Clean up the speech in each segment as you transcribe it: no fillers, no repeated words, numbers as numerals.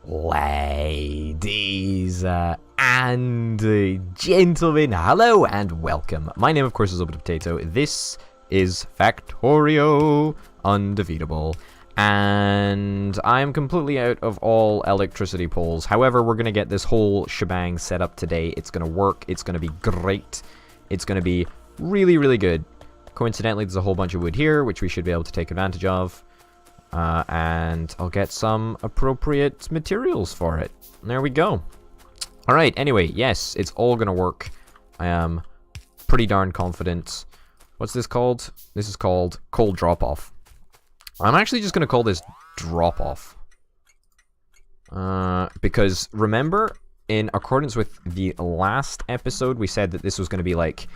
Ladies and gentlemen, hello and welcome. My name, of course, is Potato. This is Factorio Undefeatable, and I'm completely out of all electricity poles. However, we're going to get this whole shebang set up today. It's going to work. It's going to be great. It's going to be really, really good. Coincidentally, there's a whole bunch of wood here, which we should be able to take advantage of. And I'll get some appropriate materials for it. There we go. Alright, anyway, yes, it's all gonna work. I am pretty darn confident. What's this called? This is called coal drop-off. I'm actually just gonna call this drop-off. Because, remember, in accordance with the last episode, we said that this was gonna be like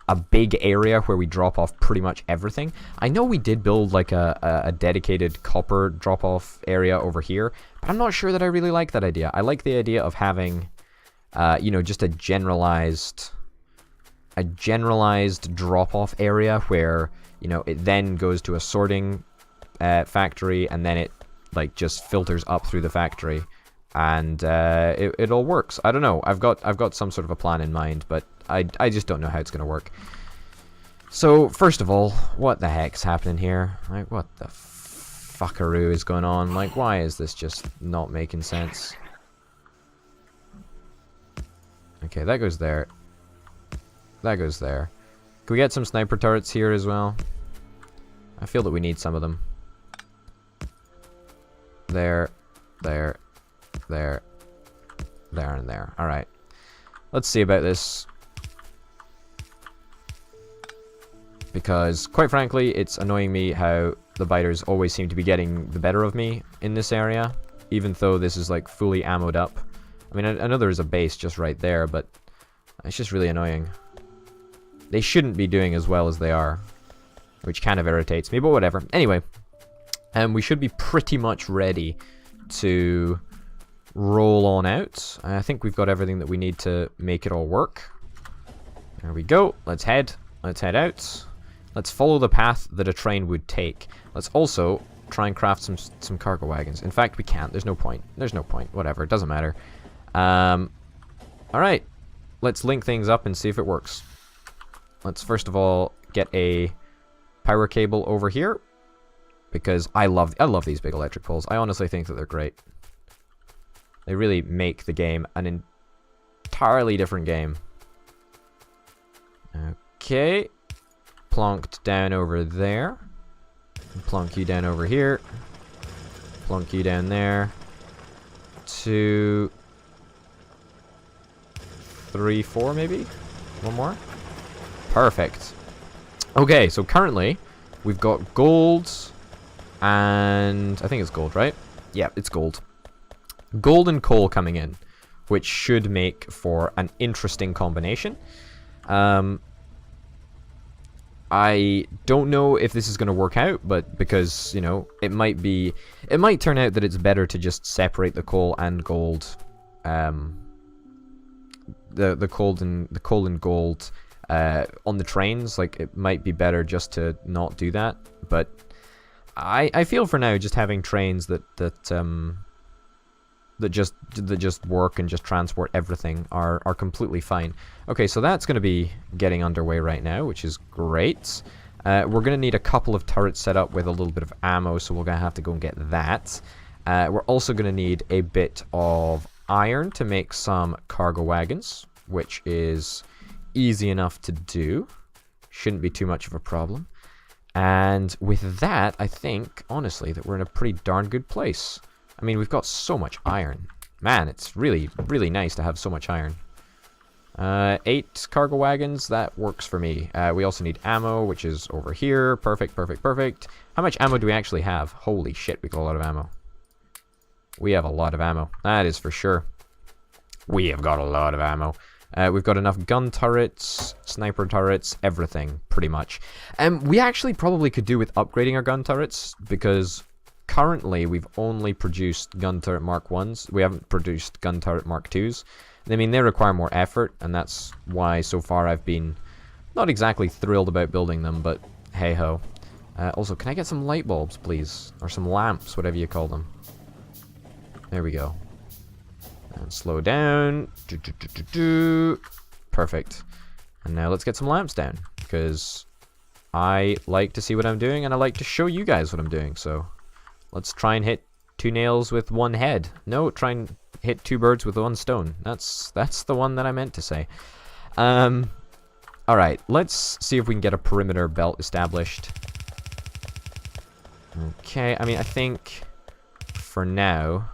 a big area where we drop off pretty much everything. I know we did build like a dedicated copper drop-off area over here, but I'm not sure that I really like that idea. I like the idea of having, you know, just a generalized drop-off area where, you know, it then goes to a sorting factory, and then it like just filters up through the factory, and it all works. I don't know. I've got some sort of a plan in mind, but I just don't know how it's going to work. So, first of all, what the heck's happening here? Like, what the fuckaroo is going on? Like, why is this just not making sense? Okay, that goes there. That goes there. Can we get some sniper turrets here as well? I feel that we need some of them. There, there, there, there, and there. Alright. Let's see about this. Because, quite frankly, it's annoying me how the biters always seem to be getting the better of me in this area, even though this is, like, fully ammoed up. I mean, I know there's a base just right there, but it's just really annoying. They shouldn't be doing as well as they are, which kind of irritates me, but whatever. Anyway, we should be pretty much ready to roll on out. I think we've got everything that we need to make it all work. There we go. Let's head out. Let's follow the path that a train would take. Let's also try and craft some cargo wagons. In fact, we can't. There's no point. There's no point. Whatever. It doesn't matter. Alright. Let's link things up and see if it works. Let's first of all get a power cable over here, because I love these big electric poles. I honestly think that they're great. They really make the game an entirely different game. Okay. Plonked down over there. Plonk you down over here. Plonk you down there. 2, 3, 4 maybe? One more? Perfect. Okay, so currently we've got gold and I think it's gold, right? Yeah, it's gold. Gold and coal coming in, which should make for an interesting combination. I don't know if this is going to work out, but because, you know, it might turn out that it's better to just separate the coal and gold, the coal and gold on the trains. Like, it might be better just to not do that, but I feel for now just having trains that just work and just transport everything are completely fine. Okay, so that's going to be getting underway right now, which is great. We're going to need a couple of turrets set up with a little bit of ammo, so we're going to have to go and get that. We're also going to need a bit of iron to make some cargo wagons, which is easy enough to do. Shouldn't be too much of a problem. And with that, I think, honestly, that we're in a pretty darn good place. I mean, we've got so much iron. Man, it's really, really nice to have so much iron. 8 cargo wagons, that works for me. We also need ammo, which is over here. Perfect, perfect, perfect. How much ammo do we actually have? Holy shit, we got a lot of ammo. We have a lot of ammo. That is for sure. We have got a lot of ammo. We've got enough gun turrets, sniper turrets, everything, pretty much. We actually probably could do with upgrading our gun turrets, because currently we've only produced gun turret Mark 1s. We haven't produced gun turret Mark 2s. I mean, they require more effort, and that's why so far I've been not exactly thrilled about building them, but hey-ho. Also, can I get some light bulbs, please? Or some lamps, whatever you call them. There we go. And slow down. Perfect. And now let's get some lamps down, because I like to see what I'm doing, and I like to show you guys what I'm doing. So let's try and hit 2 nails with 1 head. No, try and hit 2 birds with 1 stone. That's the one that I meant to say. Alright, let's see if we can get a perimeter belt established. Okay, I mean, I think for now,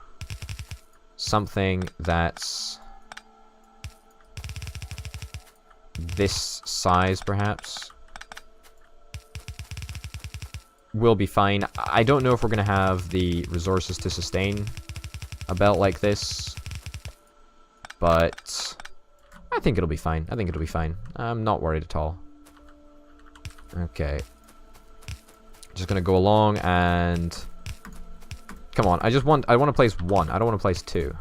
something that's this size, perhaps, will be fine. I don't know if we're going to have the resources to sustain a belt like this, but I think it'll be fine. I think it'll be fine. I'm not worried at all. Okay. Just going to go along and... Come on, I want to place 1. I don't want to place 2.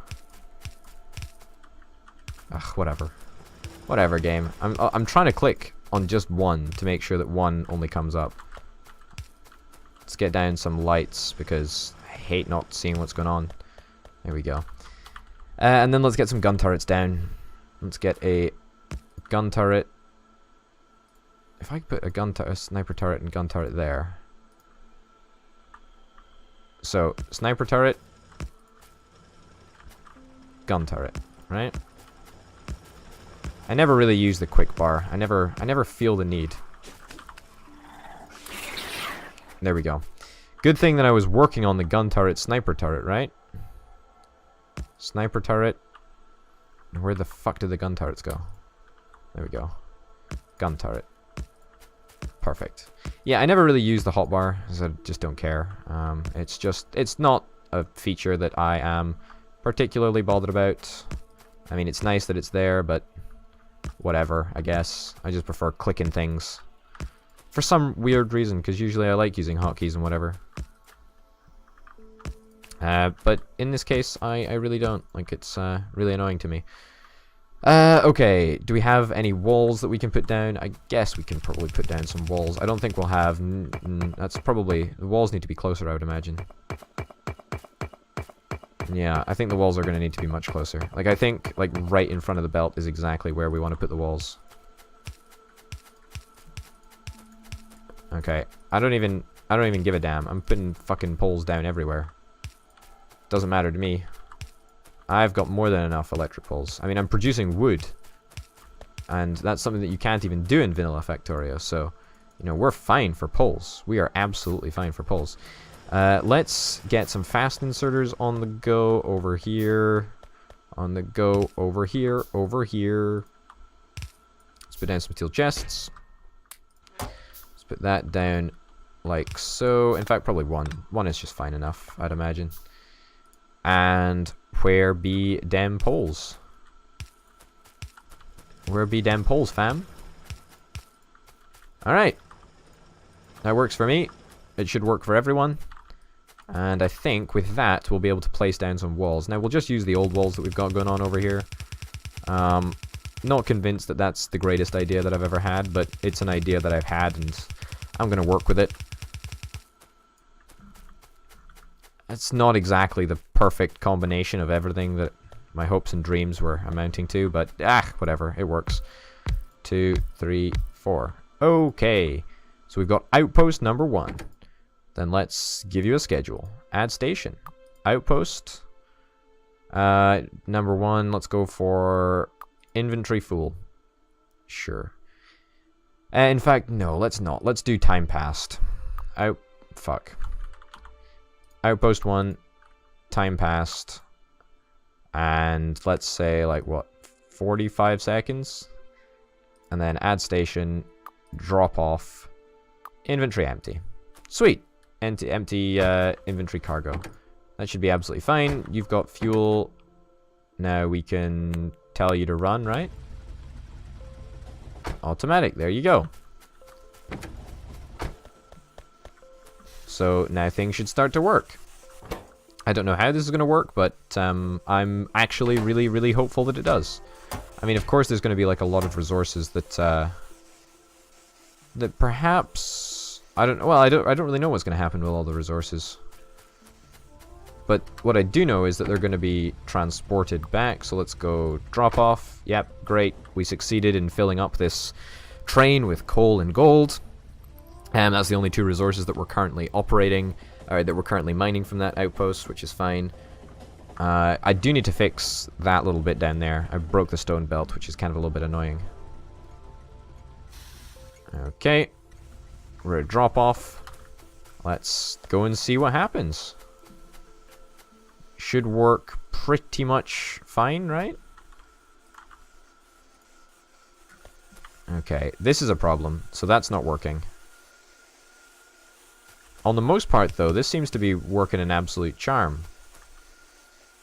Ugh, whatever. Whatever, game. I'm trying to click on just 1 to make sure that 1 only comes up. Let's get down some lights, because I hate not seeing what's going on. There we go. And then let's get some gun turrets down. Let's get a gun turret. If I could put a sniper turret and gun turret there. So, sniper turret, gun turret, right? I never really use the quick bar. I never feel the need. There we go. Good thing that I was working on the gun turret, sniper turret, right? Sniper turret. Where the fuck did the gun turrets go? There we go. Gun turret. Perfect. Yeah, I never really use the hotbar, because I just don't care. It's not a feature that I am particularly bothered about. I mean, it's nice that it's there, but whatever, I guess. I just prefer clicking things. For some weird reason, because usually I like using hotkeys and whatever. But in this case, I really don't. Like, it's really annoying to me. Okay, do we have any walls that we can put down? I guess we can probably put down some walls. I don't think we'll have... that's probably... The walls need to be closer, I would imagine. Yeah, I think the walls are going to need to be much closer. Like, I think, like, right in front of the belt is exactly where we want to put the walls. Okay, I don't even give a damn. I'm putting fucking poles down everywhere. Doesn't matter to me. I've got more than enough electric poles. I mean, I'm producing wood. And that's something that you can't even do in Vanilla Factorio. So, you know, we're fine for poles. We are absolutely fine for poles. Let's get some fast inserters on the go over here. On the go over here, over here. Let's put down some steel chests. Let's put that down like so. In fact, probably 1. 1 is just fine enough, I'd imagine. And where be dem poles? Where be dem poles, fam? Alright. That works for me. It should work for everyone. And I think with that, we'll be able to place down some walls. Now, we'll just use the old walls that we've got going on over here. Not convinced that that's the greatest idea that I've ever had, but it's an idea that I've had, and I'm going to work with it. It's not exactly the perfect combination of everything that my hopes and dreams were amounting to, but whatever, it works. 2, 3, 4. Okay, so we've got outpost number 1. Then let's give you a schedule. Add station. Outpost. Number 1, let's go for inventory full. Sure. In fact, no, let's not. Let's do time passed. Fuck. Outpost 1, time passed, and let's say, like, what, 45 seconds? And then add station, drop off, inventory empty. Sweet. Empty inventory cargo. That should be absolutely fine. You've got fuel. Now we can tell you to run, right? Automatic, there you go. So now things should start to work. I don't know how this is going to work, but I'm actually really, really hopeful that it does. I mean, of course, there's going to be like a lot of resources that that perhaps I don't really know what's going to happen with all the resources. But what I do know is that they're going to be transported back. So let's go drop off. Yep, great. We succeeded in filling up this train with coal and gold. And that's the only two resources that we're currently operating, or that we're currently mining from that outpost, which is fine. I do need to fix that little bit down there. I broke the stone belt, which is kind of a little bit annoying. Okay. We're going to drop off. Let's go and see what happens. Should work pretty much fine, right? Okay, this is a problem, so that's not working. On the most part, though, this seems to be working an absolute charm.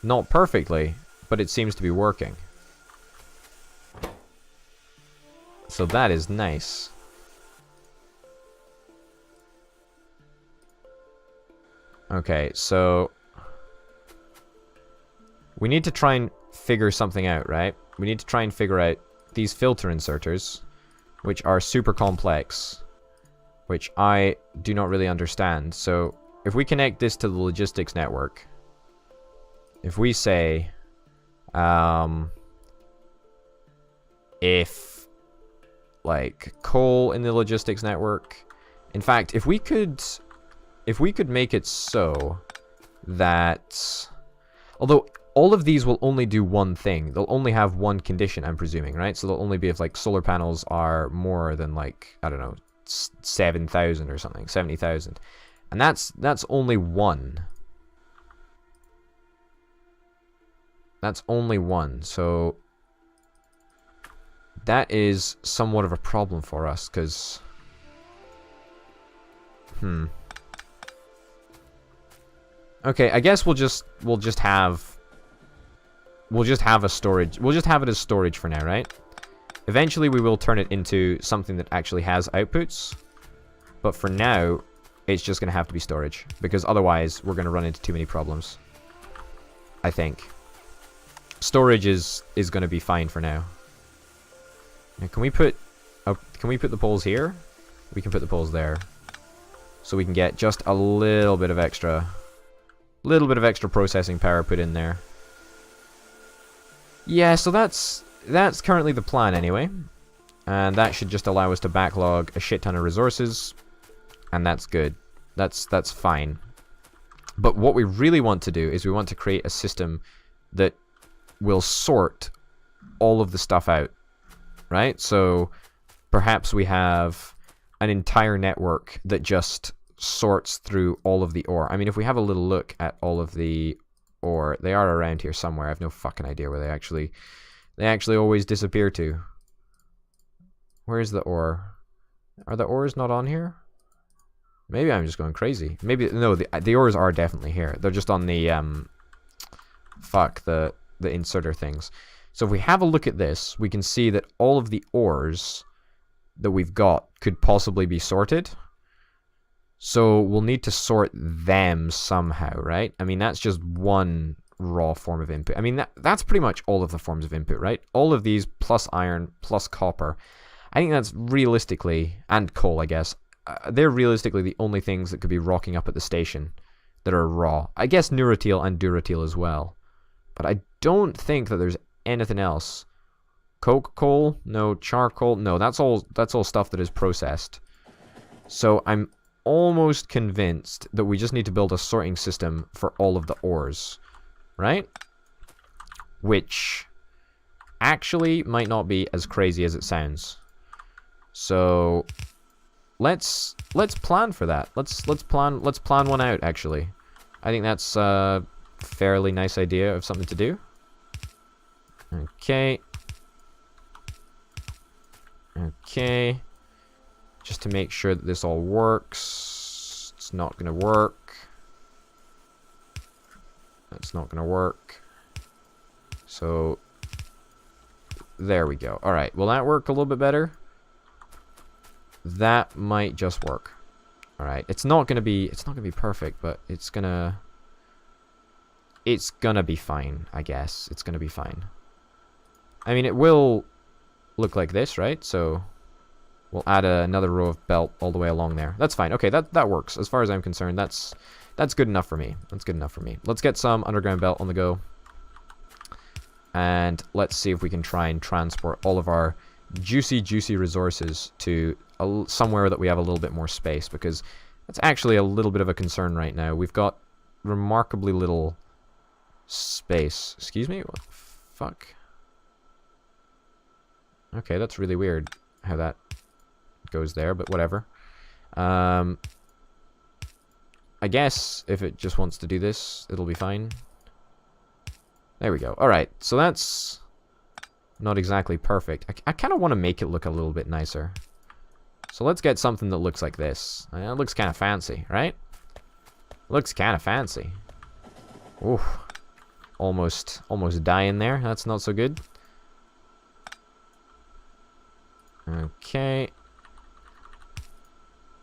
Not perfectly, but it seems to be working. So that is nice. Okay, so we need to try and figure something out, right? We need to try and figure out these filter inserters, which are super complex, which I do not really understand. So if we connect this to the logistics network, if we say, if, like, coal in the logistics network, in fact, if we could make it so that, although all of these will only do one thing. They'll only have one condition, I'm presuming, right? So they'll only be if, like, solar panels are more than, like, I don't know, 7,000 or something, 70,000. And that's only one. That's only one. So that is somewhat of a problem for us, because... Okay, I guess we'll just have a storage. We'll just have it as storage for now, right? Eventually we will turn it into something that actually has outputs. But for now, it's just going to have to be storage, because otherwise we're going to run into too many problems. I think. Storage is going to be fine for now. Now, can we put the poles here? We can put the poles there. So we can get just a little bit of extra processing power put in there. Yeah, so that's currently the plan anyway. And that should just allow us to backlog a shit ton of resources. And that's good. That's fine. But what we really want to do is we want to create a system that will sort all of the stuff out. Right? So perhaps we have an entire network that just sorts through all of the ore. I mean, if we have a little look at all of the ore, they are around here somewhere. I have no fucking idea where they actually always disappear to. Where's the ore? Are the ores not on here? Maybe I'm just going crazy. Maybe no, the ores are definitely here. They're just on the the inserter things. So if we have a look at this, we can see that all of the ores that we've got could possibly be sorted. So we'll need to sort them somehow, right? I mean, that's just one raw form of input. I mean, that's pretty much all of the forms of input, right? All of these plus iron plus copper. I think that's realistically, and coal, I guess, they're realistically the only things that could be rocking up at the station that are raw. I guess Neurotil and Duratil as well. But I don't think that there's anything else. Coke coal? No. Charcoal? No, that's all stuff that is processed. So I'm almost convinced that we just need to build a sorting system for all of the ores, right? Which actually might not be as crazy as it sounds. So let's plan for that. Let's plan one out, actually. I think that's a fairly nice idea of something to do. Okay. Okay. Just to make sure that this all works. It's not going to work. That's not going to work. So, there we go. Alright, will that work a little bit better? That might just work. Alright, it's not going to be perfect, but it's going to be fine, I guess. It's going to be fine. I mean, it will look like this, right? So we'll add another row of belt all the way along there. That's fine. Okay, that works. As far as I'm concerned, that's That's good enough for me. That's good enough for me. Let's get some underground belt on the go. And let's see if we can try and transport all of our juicy, juicy resources to somewhere that we have a little bit more space, because that's actually a little bit of a concern right now. We've got remarkably little space. Excuse me? What the fuck? Okay, that's really weird how that goes there, but whatever. I guess if it just wants to do this, it'll be fine. There we go. Alright, so that's not exactly perfect. I kind of want to make it look a little bit nicer. So let's get something that looks like this. It looks kind of fancy, right? Looks kind of fancy. Ooh. Almost dying there. That's not so good. Okay.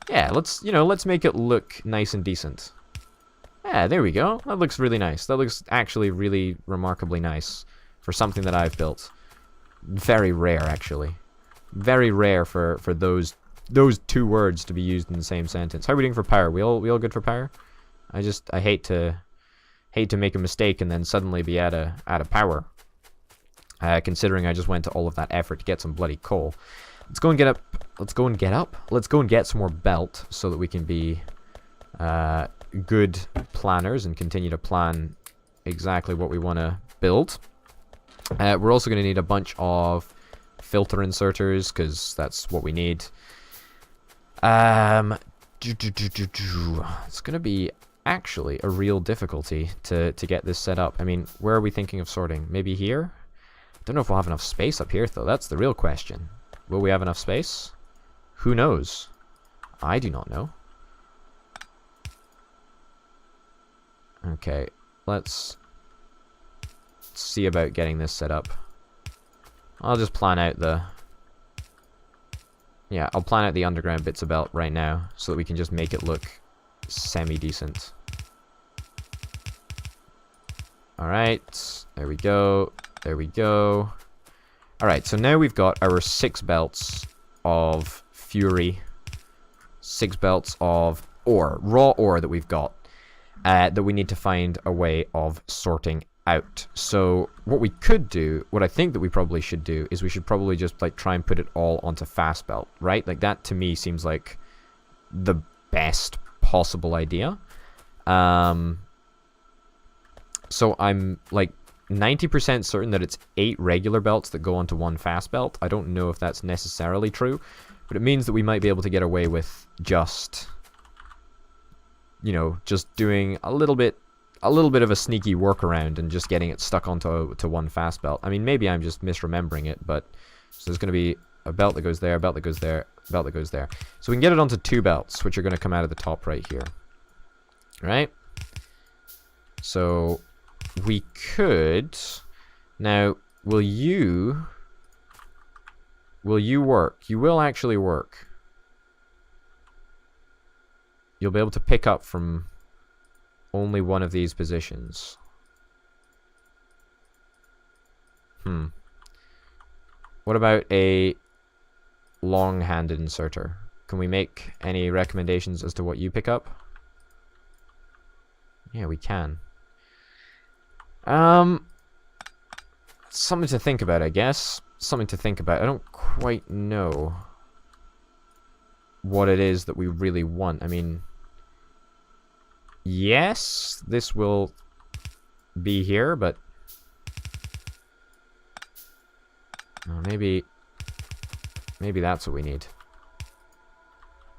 Yeah, let's make it look nice and decent. Yeah, there we go. That looks really nice. That looks actually really remarkably nice for something that I've built. Very rare, actually. Very rare for those two words to be used in the same sentence. How are we doing for power? We all good for power? I hate to make a mistake and then suddenly be out of power. Considering I just went to all of that effort to get some bloody coal. Let's go and get up. Let's go and get some more belt so that we can be good planners and continue to plan exactly what we want to build. We're also going to need a bunch of filter inserters because that's what we need. It's going to be actually a real difficulty to get this set up. I mean, where are we thinking of sorting? Maybe here? I don't know if we'll have enough space up here, though. That's the real question. Will we have enough space? Who knows? I do not know. Okay, let's see about getting this set up. I'll just plan out I'll plan out the underground bits of belt right now so that we can just make it look semi-decent. Alright, there we go. There we go. Alright, so now we've got our 6 belts of fury. 6 belts of ore, raw ore that we've got. That we need to find a way of sorting out. So what I think that we probably should do is we should probably just like try and put it all onto fast belt, right? Like that to me seems like the best possible idea. So I'm like 90% certain that it's 8 regular belts that go onto 1 fast belt. I don't know if that's necessarily true, but it means that we might be able to get away with just doing a little bit of a sneaky workaround and just getting it stuck onto 1 fast belt. I mean, maybe I'm just misremembering it, but so there's going to be a belt that goes there, a belt that goes there, a belt that goes there. So we can get it onto 2 belts, which are going to come out of the top right here. Right? So we could... Now, will you work? You will actually work. You'll be able to pick up from only one of these positions. What about a long-handed inserter? Can we make any recommendations as to what you pick up? Yeah, we can. Something to think about, I guess. Something to think about. I don't quite know what it is that we really want. I mean, yes, this will be here, but maybe that's what we need.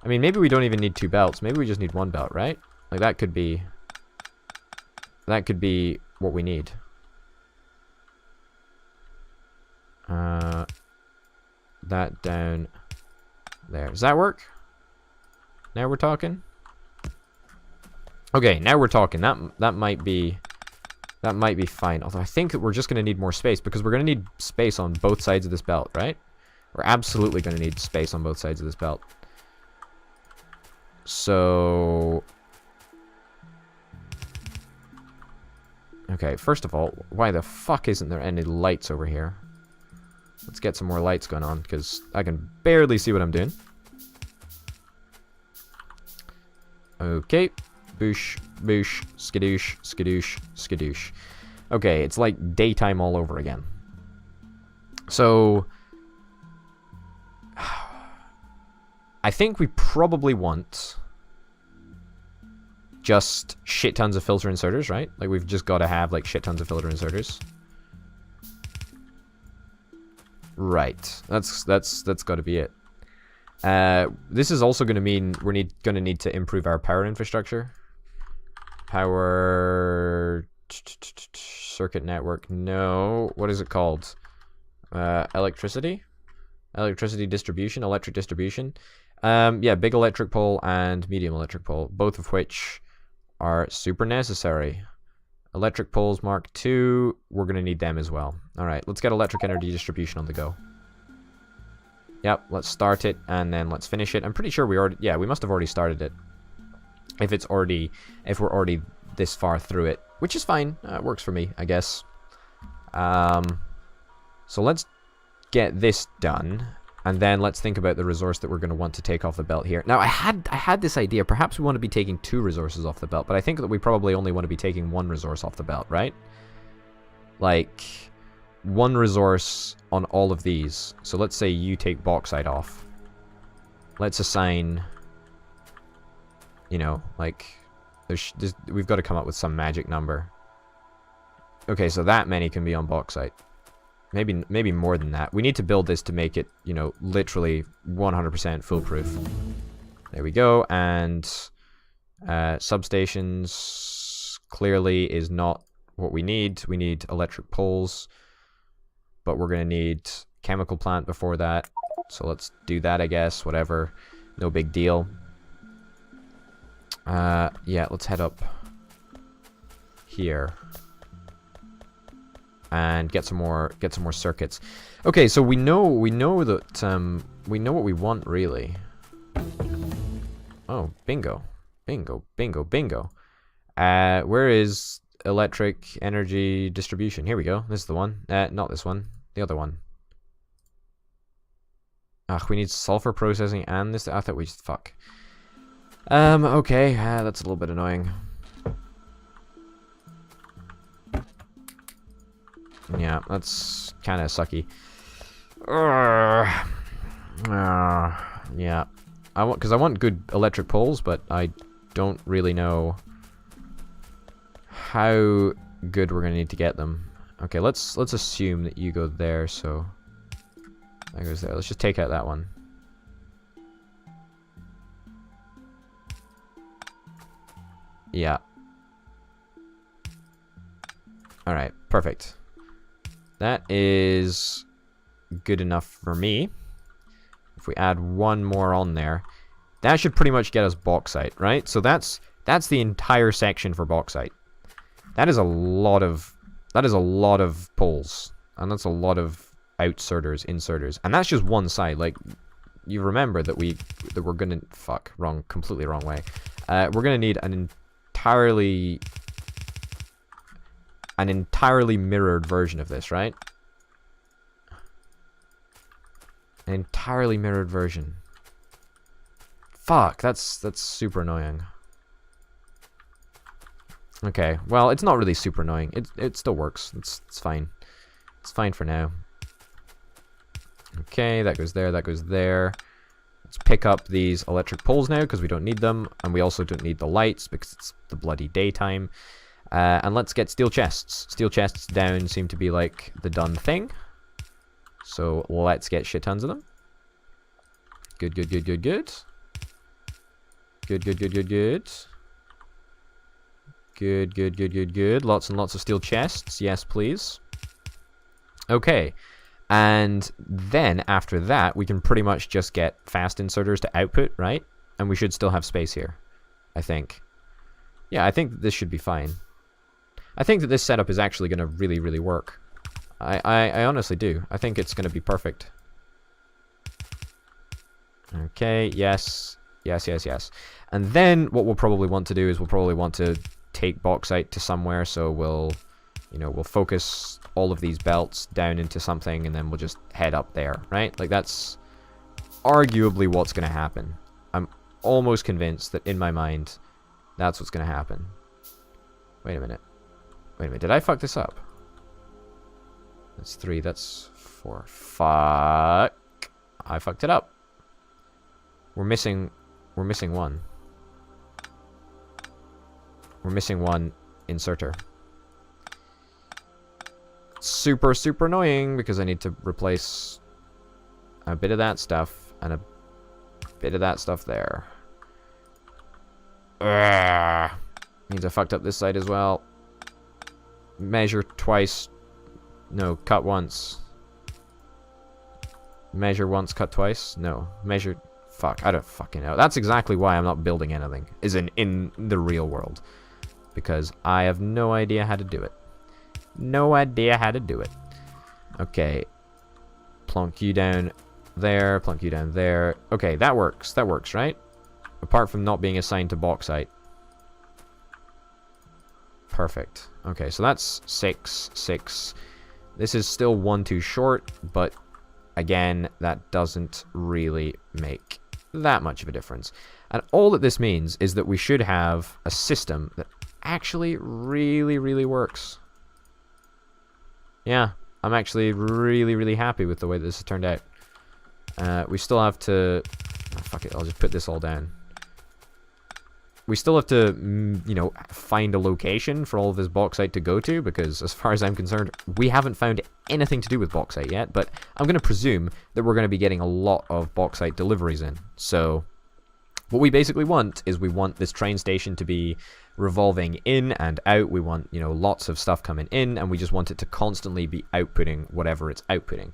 I mean, maybe we don't even need 2 belts. Maybe we just need 1 belt, right? Like that could be what we need. That down there. Does that work? Now we're talking? Okay, now we're talking. That might be fine. Although I think that we're just going to need more space because we're going to need space on both sides of this belt, right? We're absolutely going to need space on both sides of this belt. So... Okay, first of all, why the fuck isn't there any lights over here? Let's get some more lights going on, because I can barely see what I'm doing. Okay. Boosh, boosh, skadoosh, skadoosh, skadoosh. Okay, it's like daytime all over again. So I think we probably want just shit tons of filter inserters, right? Like we've just got to have like shit tons of filter inserters. Right. That's got to be it. This is also going to mean we're going to need to improve our power infrastructure. Power circuit network. No. What is it called? Electricity? Electricity distribution, electric distribution. Yeah, big electric pole and medium electric pole, both of which are super necessary. Electric poles Mark II, we're going to need them as well. Alright, let's get electric energy distribution on the go. Yep, let's start it, and then let's finish it. I'm pretty sure we already... Yeah, we must have already started it. If we're already this far through it. Which is fine. It works for me, I guess. So let's get this done. And then let's think about the resource that we're going to want to take off the belt here. Now, I had this idea. Perhaps we want to be taking 2 resources off the belt. But I think that we probably only want to be taking 1 resource off the belt, right? Like, 1 resource on all of these. So let's say you take bauxite off. Let's assign... You know, like... we've got to come up with some magic number. Okay, so that many can be on bauxite. Maybe more than that. We need to build this to make it, you know, literally 100% foolproof. There we go. And substations clearly is not what we need. We need electric poles. But we're going to need chemical plant before that. So let's do that, I guess. Whatever. No big deal. Yeah, let's head up here. And get some more circuits. Okay, so we know that we know what we want really. Oh, bingo. Bingo, bingo, bingo. Where is electric energy distribution? Here we go. This is the one. Not this one. The other one. Ugh, we need sulfur processing and this. I thought we just fuck. Okay, that's a little bit annoying. Yeah, that's kind of sucky. Yeah, because I want good electric poles, but I don't really know how good we're gonna need to get them. Okay, let's assume that you go there. So that goes there. Let's just take out that one. Yeah. All right, perfect. That is good enough for me. If we add 1 more on there, that should pretty much get us bauxite, right? So that's the entire section for bauxite. That is a lot of poles, and that's a lot of inserters, and that's just one side. Like, you remember that we're gonna completely wrong way. We're gonna need an entirely mirrored version of this, right? An entirely mirrored version. Fuck, that's super annoying. Okay, well, it's not really super annoying. It still works. It's fine. It's fine for now. Okay, that goes there, that goes there. Let's pick up these electric poles now, because we don't need them. And we also don't need the lights, because it's the bloody daytime. And let's get steel chests. Steel chests down seem to be like the done thing. So let's get shit tons of them. Good, good, good, good, good. Good, good, good, good, good. Good, good, good, good, good. Lots and lots of steel chests. Yes, please. Okay. And then after that, we can pretty much just get fast inserters to output, right? And we should still have space here, I think. Yeah, I think that this should be fine. I think that this setup is actually going to really, really work. I honestly do. I think it's going to be perfect. Okay, yes. Yes, yes, yes. And then what we'll probably want to do is we'll probably want to take bauxite to somewhere. So we'll focus all of these belts down into something, and then we'll just head up there, right? Like, that's arguably what's going to happen. I'm almost convinced that in my mind, that's what's going to happen. Wait a minute. Wait a minute. Did I fuck this up? That's 3. That's 4. Fuck. I fucked it up. We're missing 1. We're missing 1 inserter. Super, super annoying because I need to replace a bit of that stuff and a bit of that stuff there. Means I fucked up this side as well. Measure twice. No, cut once. Measure once, cut twice? No. Measure... Fuck, I don't fucking know. That's exactly why I'm not building anything. Is in the real world. Because I have no idea how to do it. No idea how to do it. Okay. Plonk you down there. Plonk you down there. Okay, that works. That works, right? Apart from not being assigned to bauxite. Perfect. Okay, so that's 6, 6. This is still 1 too short, but again, that doesn't really make that much of a difference. And all that this means is that we should have a system that actually really, really works. Yeah, I'm actually really, really happy with the way this has turned out. We still have to... Oh, fuck it, I'll just put this all down. We still have to, you know, find a location for all of this bauxite to go to, because as far as I'm concerned, we haven't found anything to do with bauxite yet, but I'm going to presume that we're going to be getting a lot of bauxite deliveries in. So what we basically want is we want this train station to be revolving in and out. We want, you know, lots of stuff coming in, and we just want it to constantly be outputting whatever it's outputting.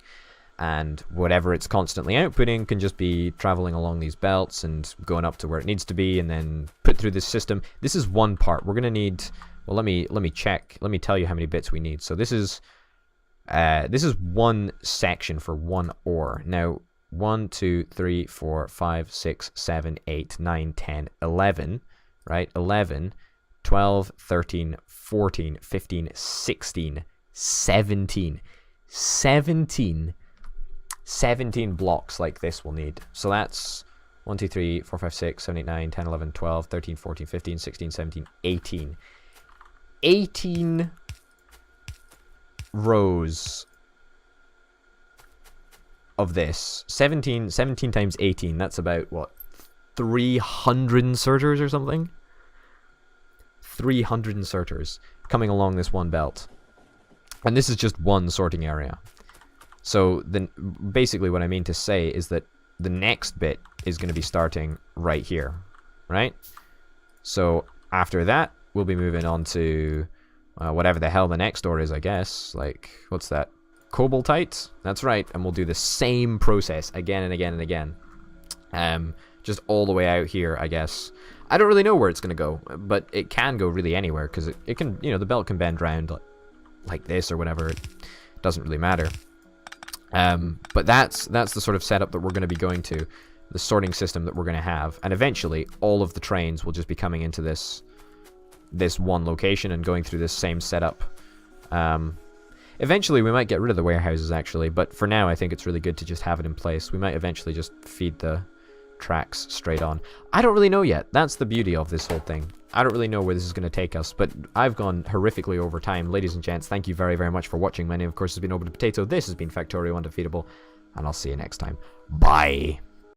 And whatever it's constantly outputting can just be traveling along these belts and going up to where it needs to be and then put through this system. This is one part. We're going to need... Well, let me check. Let me tell you how many bits we need. So this is one section for one ore. Now, 1, 2, 3, 4, 5, 6, 7, 8, 9, 10, 11, right? 11, 12, 13, 14, 15, 16, 17. 17 blocks like this we'll need. So that's 1, 2, 3, 4, 5, 6, 7, 8, 9, 10, 11, 12, 13, 14, 15, 16, 17, 18. 18 rows of this. 17 times 18, that's about, what, 300 inserters or something? 300 inserters coming along this one belt. And this is just one sorting area. So then basically what I mean to say is that the next bit is going to be starting right here, right? So after that, we'll be moving on to whatever the hell the next door is, I guess. Like, what's that? Cobaltite? That's right. And we'll do the same process again and again and again. Just all the way out here, I guess. I don't really know where it's going to go, but it can go really anywhere because it can, you know, the belt can bend round like this or whatever. It doesn't really matter. But that's the sort of setup that we're going to be going to, the sorting system that we're going to have, and eventually all of the trains will just be coming into this one location and going through this same setup. Eventually we might get rid of the warehouses actually, but for now I think it's really good to just have it in place. We might eventually just feed the tracks straight on. I don't really know yet. That's the beauty of this whole thing. I don't really know where this is going to take us, but I've gone horrifically over time. Ladies and gents, thank you very, very much for watching. My name, of course, has been Over the Potato. This has been Factorio Undefeatable, and I'll see you next time. Bye!